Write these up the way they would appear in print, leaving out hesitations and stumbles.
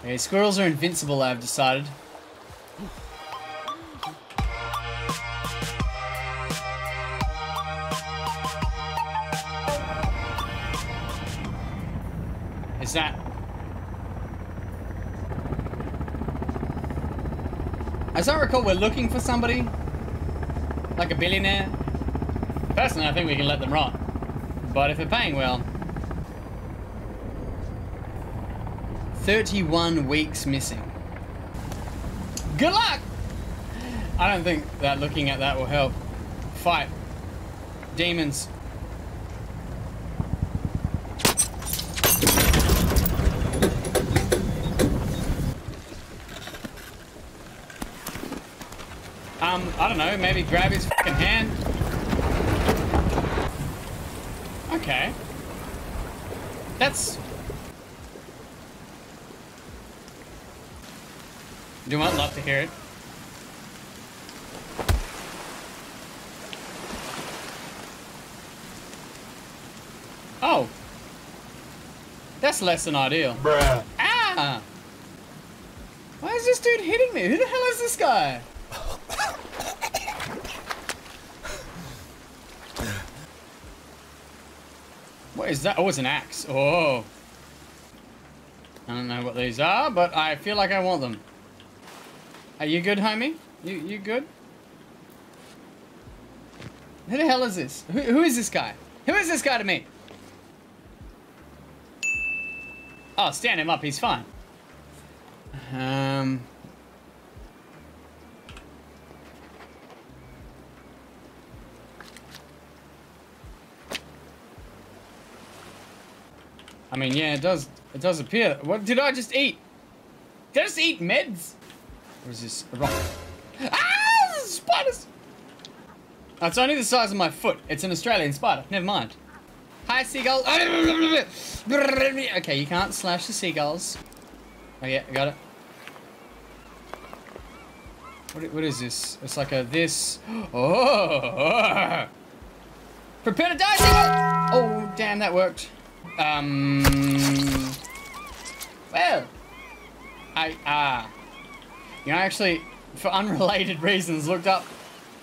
Okay, squirrels are invincible, I've decided. Is that... As I recall, we're looking for somebody. Like a billionaire. Personally, I think we can let them rot. But if they're paying well... 31 weeks missing. Good luck! I don't think that looking at that will help. Fight. Demons. I don't know, maybe grab his fucking hand. Okay. That's... Do I love to hear it? Oh. That's less than ideal. Bruh. Ah! Why is this dude hitting me? Who the hell is this guy? What is that? Oh, it's an axe. Oh. I don't know what these are, but I feel like I want them. Are you good, homie? You good? Who the hell is this? Who is this guy? Who is this guy to me? Oh, stand him up. He's fine. I mean, yeah, it does appear. What did I just eat? Did I just eat meds? Or is this a rock? Ah! Spiders! Oh, it's only the size of my foot. It's an Australian spider. Never mind. Hi, seagull. Okay, you can't slash the seagulls. Oh, yeah, I got it. What is this? It's like a this. Oh! Prepare to die, seagull! Oh, damn, that worked. Well, you know, actually, for unrelated reasons, looked up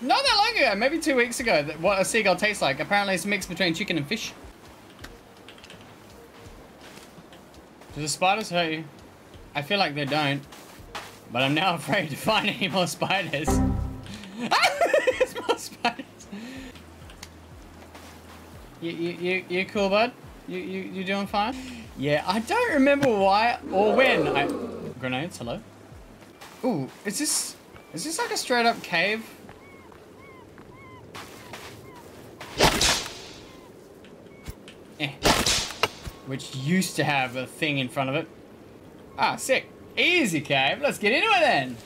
not that long ago, maybe 2 weeks ago, that what a seagull tastes like. Apparently, it's a mix between chicken and fish. Do the spiders hurt you? I feel like they don't, but I'm now afraid to find any more spiders. There's more spiders. You cool, bud? You doing fine? Yeah, I don't remember why or when Grenades, hello? Ooh, is this like a straight up cave? Eh. Which used to have a thing in front of it. Ah, sick. Easy cave. Let's get into it then.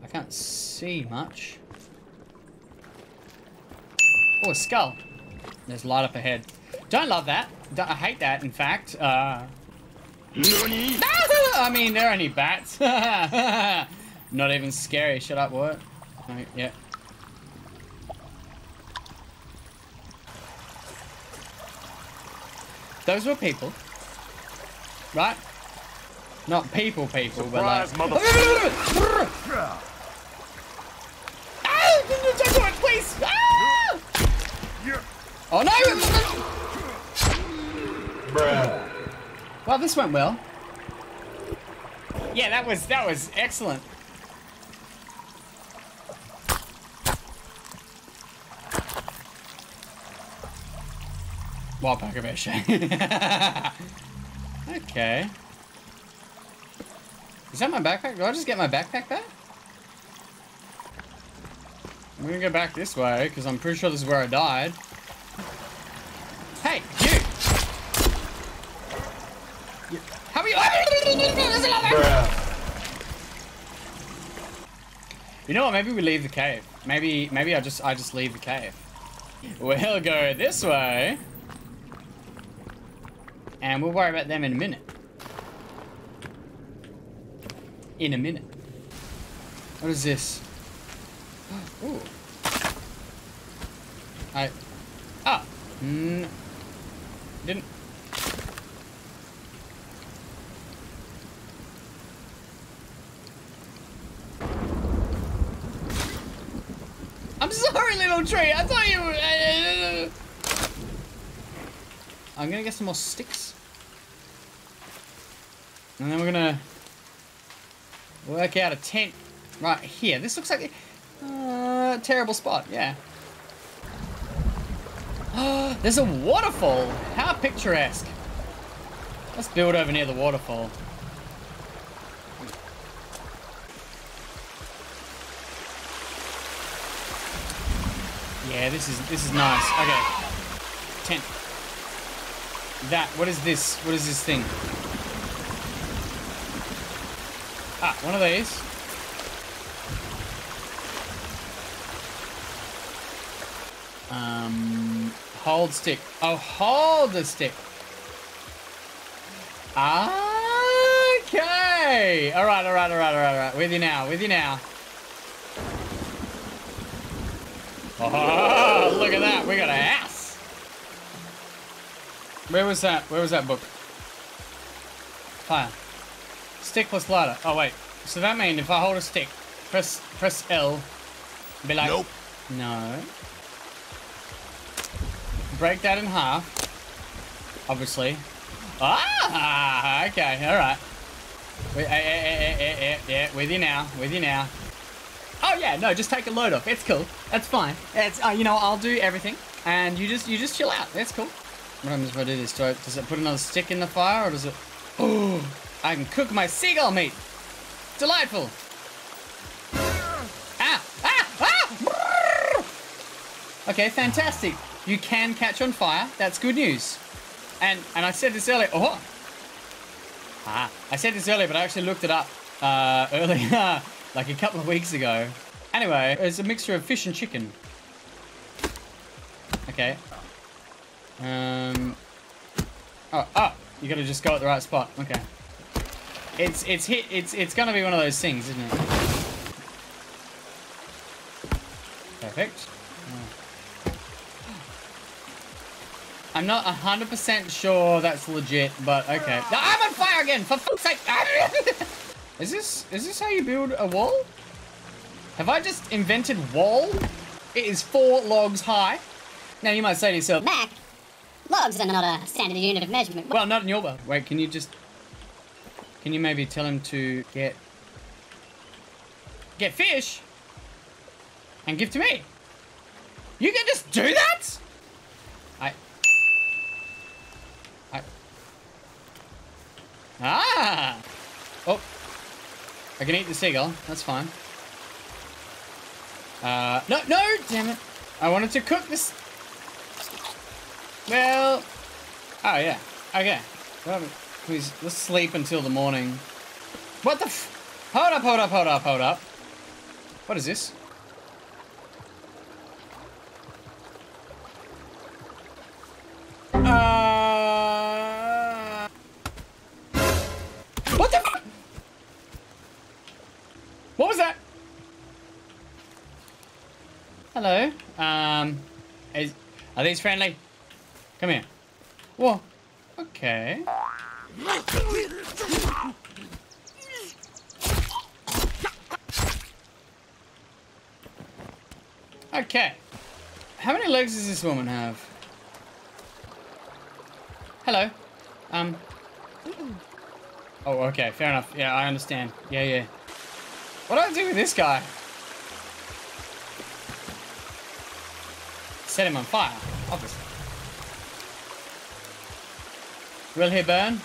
I can't see much. Oh, a skull. There's light up ahead. Don't love that. I hate that, in fact. I mean, they're only bats. Not even scary. Shut up, what? Oh, yeah. Those were people. Right? Not people, Surprise, but like... Ah! Don't please! Ah! Oh no! Bruh. Well, this went well. Yeah, that was excellent. Wild pack of air shade. Okay. Is that my backpack? Do I just get my backpack back? I'm gonna go back this way, because I'm pretty sure this is where I died. Hey, you! How are you? You know what? Maybe we leave the cave. Maybe I just leave the cave. We'll go this way. And we'll worry about them in a minute. In a minute. What is this? Ooh. Didn't. I'm sorry, little tree. I thought you were... I'm gonna get some more sticks. And then we're gonna work out a tent right here. This looks like a terrible spot, yeah. There's a waterfall. How picturesque. Let's build over near the waterfall. Yeah, this is nice. Okay. Tent. That, what is this? What is this thing? Ah, one of these. Hold stick. Oh, hold the stick. Okay. All right. With you now. Oh, look at that. We got a house. Where was that book? Fire. Stick plus lighter. Oh, wait. So that means if I hold a stick, press L, be like... Nope. No. Break that in half. Obviously. Ah, okay, all right. Yeah, with you now. Oh yeah, no, just take a load off. It's cool. That's fine. It's you know, I'll do everything, and you just chill out. That's cool. What happens if I do this? Does it put another stick in the fire, or does it? Oh, I can cook my seagull meat. Delightful. Okay, fantastic. You can catch on fire. That's good news. And I said this earlier. Oh. I said this earlier, but I actually looked it up earlier, like a couple of weeks ago. Anyway, it's a mixture of fish and chicken. Okay. Oh, you gotta just go at the right spot. Okay. It's gonna be one of those things, isn't it? Perfect. I'm not 100% sure that's legit, but okay. No, I'm on fire again, for fuck's sake! Is this how you build a wall? Have I just invented wall? It is 4 logs high. Now you might say to yourself, Mac, logs are not a standard unit of measurement. Well, not in your world. Wait, can you maybe tell him to get fish and give to me? You can just do that? Oh, I can eat the seagull. That's fine. No, damn it. I wanted to cook this. Well, oh yeah. Okay. Well, please, let's sleep until the morning. What the Hold up. What is this? What the f- What was that? Hello. Are these friendly? Come here. Whoa. Okay. Okay. How many legs does this woman have? Hello. Oh, okay. Fair enough. Yeah, I understand. Yeah. What do I do with this guy? Set him on fire, obviously. Will he burn?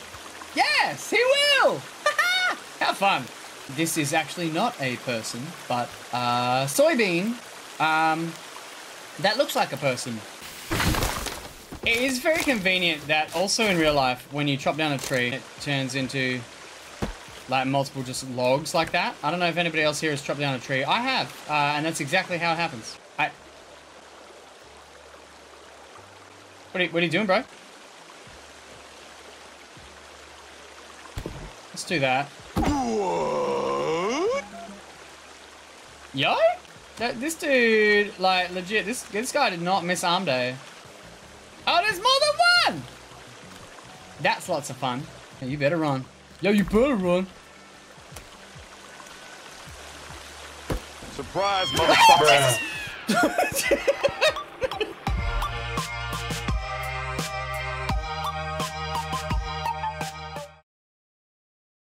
Yes, he will! How fun. This is actually not a person, but soybean that looks like a person. It is very convenient that also in real life, when you chop down a tree, it turns into like multiple just logs like that. I don't know if anybody else here has chopped down a tree. I have, and that's exactly how it happens. What are you doing, bro? Let's do that. What? Yo? This dude, like, legit, this guy did not miss arm day. Oh, there's more than one! That's lots of fun. Hey, you better run. Yo, you better run. Surprise, motherfucker.